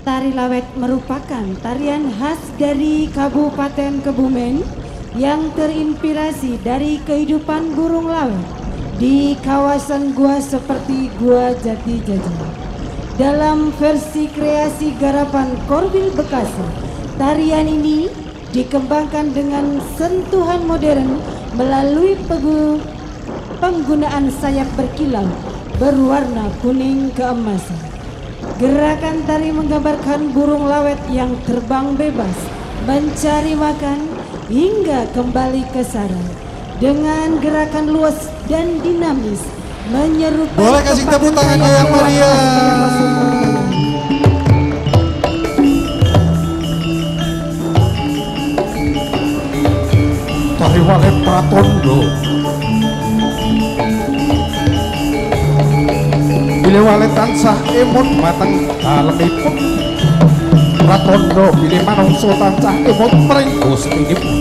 Tari Lawet merupakan tarian khas dari Kabupaten Kebumen yang terinspirasi dari kehidupan burung lawet di kawasan gua seperti Gua Jati Jajar. Dalam versi kreasi garapan Korwil Bekasi, tarian ini dikembangkan dengan sentuhan modern melalui penggunaan sayap berkilau berwarna kuning keemasan. Gerakan tari menggambarkan burung lawet yang terbang bebas, mencari makan hingga kembali ke sarang. Dengan gerakan luas dan dinamis, menyerupai. Boleh kasih tepuk tangannya yang meriah. Tari Walet Pratondo. Bilih walet tansah emut mateng dalemipun Pratondo bilih manungsa tansah emut mring gustinipun.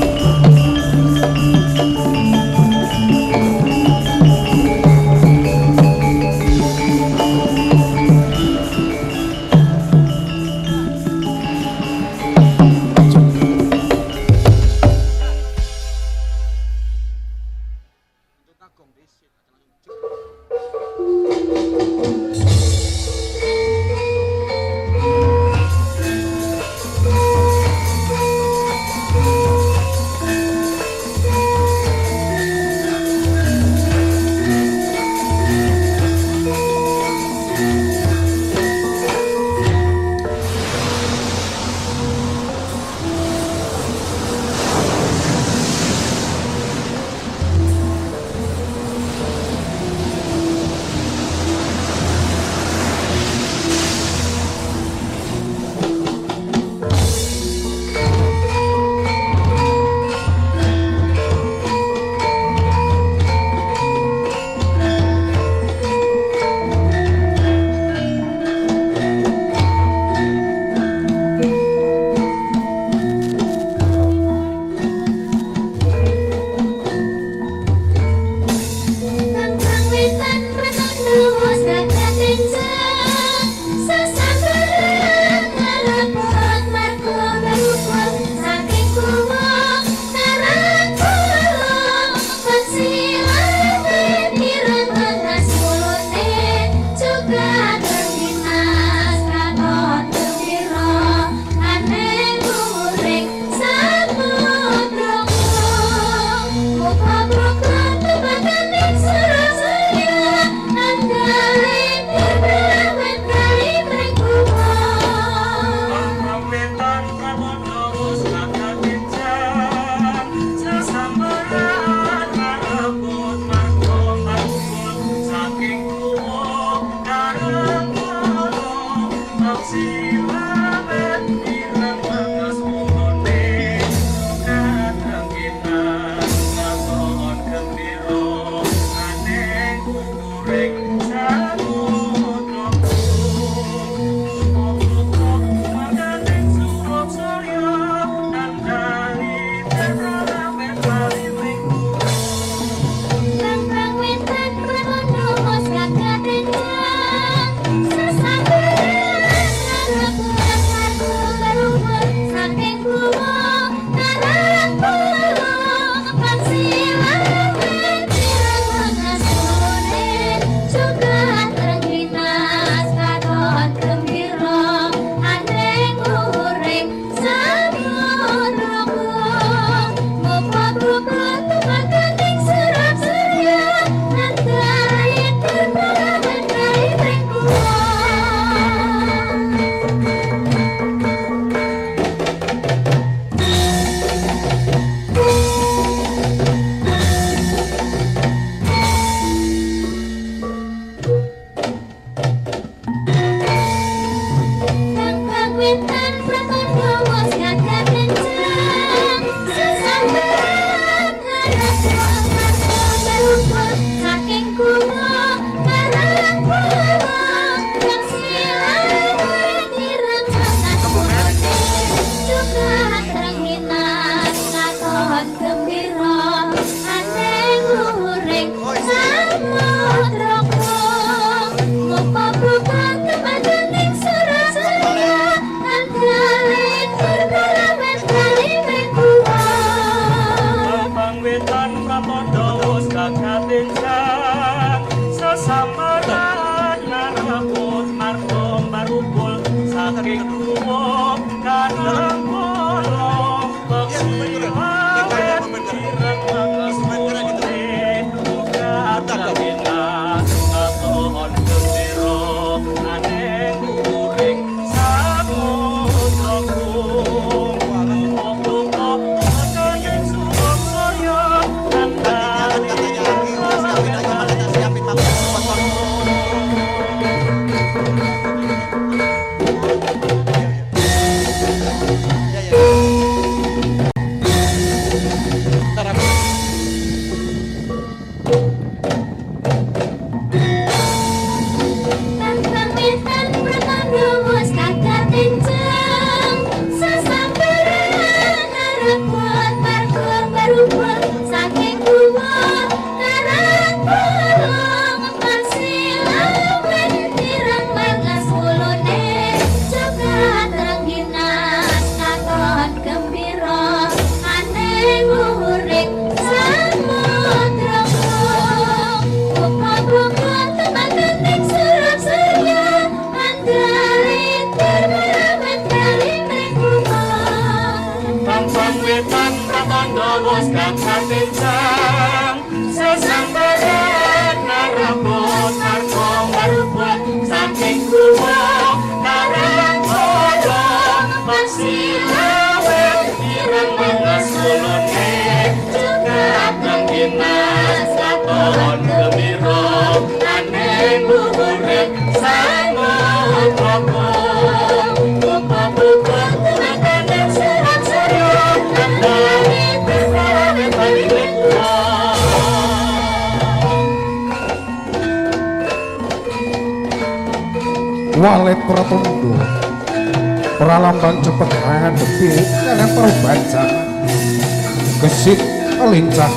Walet Pratondo Pralambang cepet ngadepi kalian perubahan zaman gesit lincah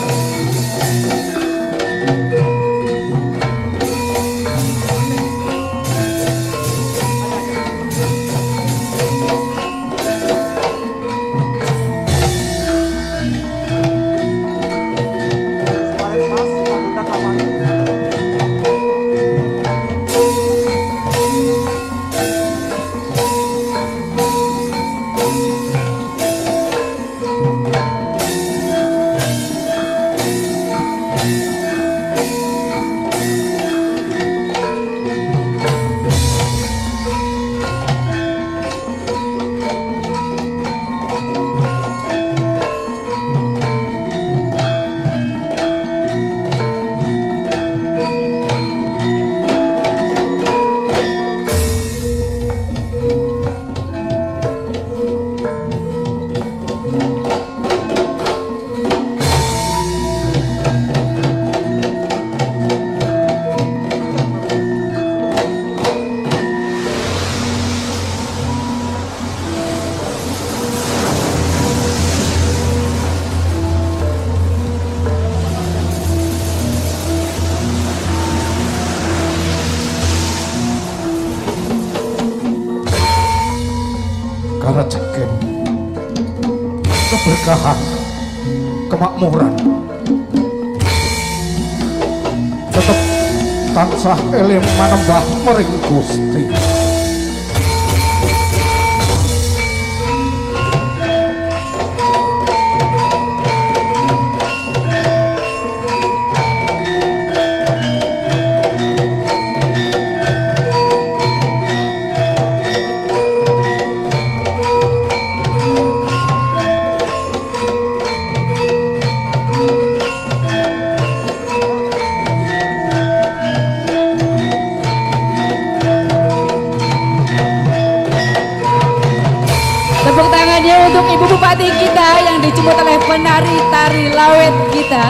Karajaken keberkahan kemakmuran tetap tansah eling manembah mering Gusti. Tepuk tangannya untuk Ibu Bupati kita yang dijemput oleh penari tari lawet kita.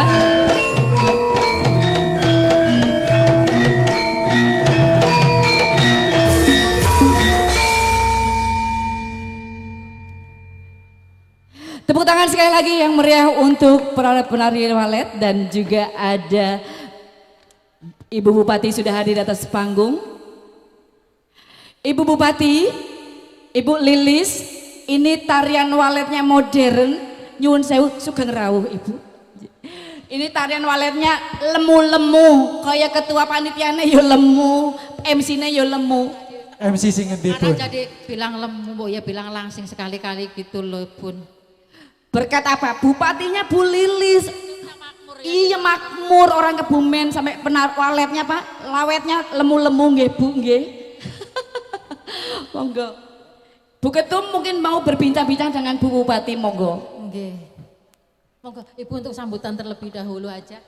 Tepuk tangan sekali lagi yang meriah untuk para penari walet dan juga ada Ibu Bupati sudah hadir di atas panggung. Ibu Bupati, Ibu Lilis, ini tarian waletnya modern, nyuwun sewu sugeng rawuh Ibu. Ini tarian waletnya lemu-lemu, kayak ketua panitiane yo lemu, MC-nya yo lemu. MC sing ngendi Karena Bun? jadi bilang lemu ya bilang langsing sekali-kali gitu loh Bun. Berkat apa? Bupatinya Bu Lilis. Iya makmur orang Kebumen sampai benar waletnya Pak, lawetnya lemu-lemu nggih Bu nggih. Monggo. Bu Ketum mungkin mau berbincang-bincang dengan Bu Bupati monggo. Nggih. Monggo Ibu untuk sambutan terlebih dahulu aja.